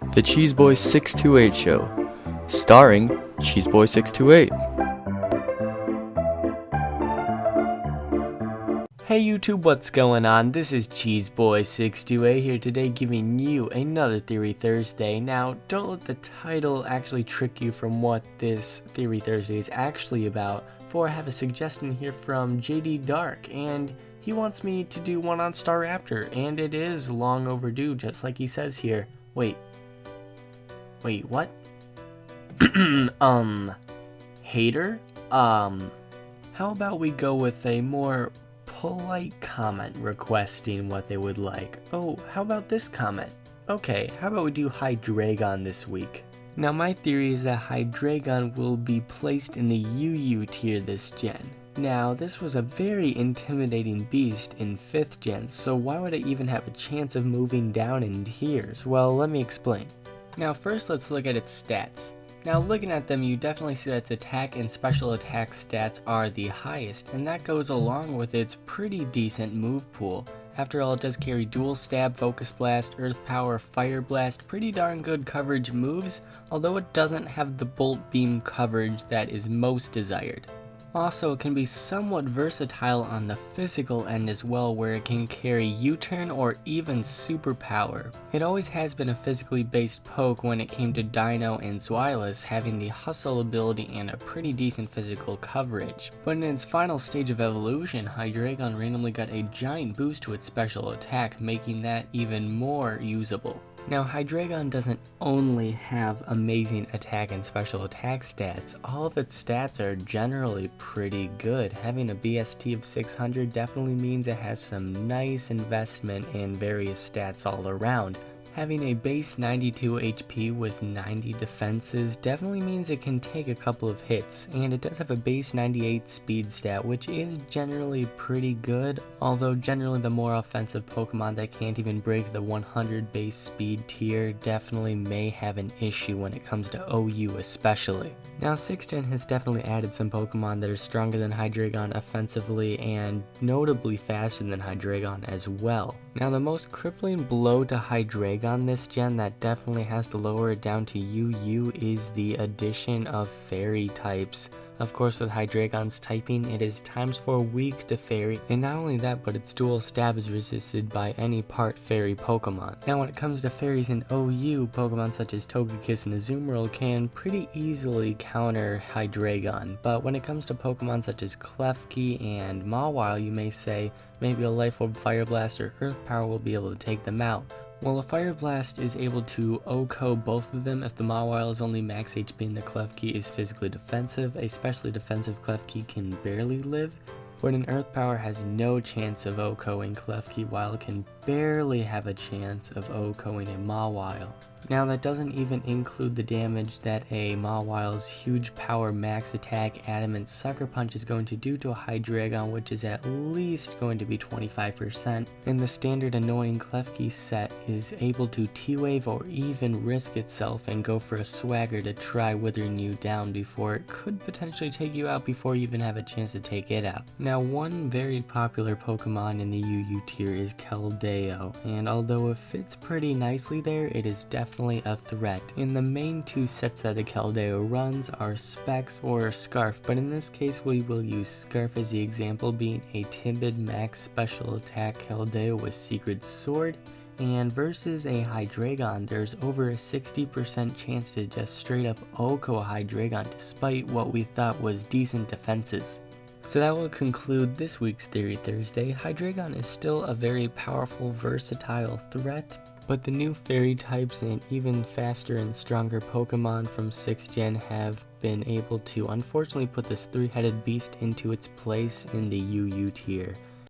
The Cheeseboy 628 Show, starring Cheeseboy 628. Hey YouTube, what's going on? This is Cheeseboy628 here today giving you another Theory Thursday. Now, don't let the title actually trick you from what this Theory Thursday is actually about, for I have a suggestion here from JD Dark, and he wants me to do one on Staraptor, and it is long overdue, just like he says here. Wait, what? Hater? How about we go with a more polite comment requesting what they would like? Oh, how about this comment? Okay, how about we do Hydreigon this week? Now my theory is that Hydreigon will be placed in the UU tier this gen. Now this was a very intimidating beast in 5th gen, so why would it even have a chance of moving down in tiers? Well, let me explain. Now first let's look at its stats. Now looking at them, you definitely see that its attack and special attack stats are the highest, and that goes along with its pretty decent move pool. After all, it does carry dual stab, focus blast, earth power, fire blast, pretty darn good coverage moves, although it doesn't have the bolt beam coverage that is most desired. Also, it can be somewhat versatile on the physical end as well, where it can carry U-turn or even superpower. It always has been a physically based poke when it came to Dino and Zweilous, having the hustle ability and a pretty decent physical coverage. But in its final stage of evolution, Hydreigon randomly got a giant boost to its special attack, making that even more usable. Now Hydreigon doesn't only have amazing attack and special attack stats, all of its stats are generally pretty good. Having a BST of 600 definitely means it has some nice investment in various stats all around. Having a base 92 HP with 90 defenses definitely means it can take a couple of hits, and it does have a base 98 speed stat, which is generally pretty good, although generally the more offensive Pokemon that can't even break the 100 base speed tier definitely may have an issue when it comes to OU especially. Now 6th gen has definitely added some Pokemon that are stronger than Hydreigon offensively and notably faster than Hydreigon as well. Now the most crippling blow to Hydreigon on this gen that definitely has to lower it down to UU is the addition of fairy types. Of course, with Hydreigon's typing, it is ×4 weak to fairy, and not only that, but its dual stab is resisted by any part fairy Pokemon. Now when it comes to fairies in OU, Pokemon such as Togekiss and Azumarill can pretty easily counter Hydreigon, but when it comes to Pokemon such as Klefki and Mawile, you may say maybe a Life Orb, Fire Blast, or Earth Power will be able to take them out. Well, a Fire Blast is able to OHKO both of them if the Mawile is only max HP and the Klefki is physically defensive. A specially defensive Klefki can barely live, but an Earth Power has no chance of OHKOing Klefki, while it can barely have a chance of OHKOing a Mawile. Now that doesn't even include the damage that a Mawile's huge power max attack Adamant Sucker Punch is going to do to a Hydreigon, which is at least going to be 25%, and the standard annoying Klefki set is able to T-Wave or even risk itself and go for a swagger to try withering you down before it could potentially take you out before you even have a chance to take it out. Now one very popular Pokemon in the UU tier is Keldeo, and although it fits pretty nicely there, it is definitely a threat. In the main two sets that a Keldeo runs are Specs or Scarf, but in this case we will use Scarf as the example, being a timid max special attack Keldeo with Secret Sword, and versus a Hydreigon there's over a 60% chance to just straight up OHKO a Hydreigon despite what we thought was decent defenses. So that will conclude this week's Theory Thursday. Hydreigon is still a very powerful, versatile threat, but the new fairy types and even faster and stronger Pokemon from 6th gen have been able to unfortunately put this 3-headed beast into its place in the UU tier.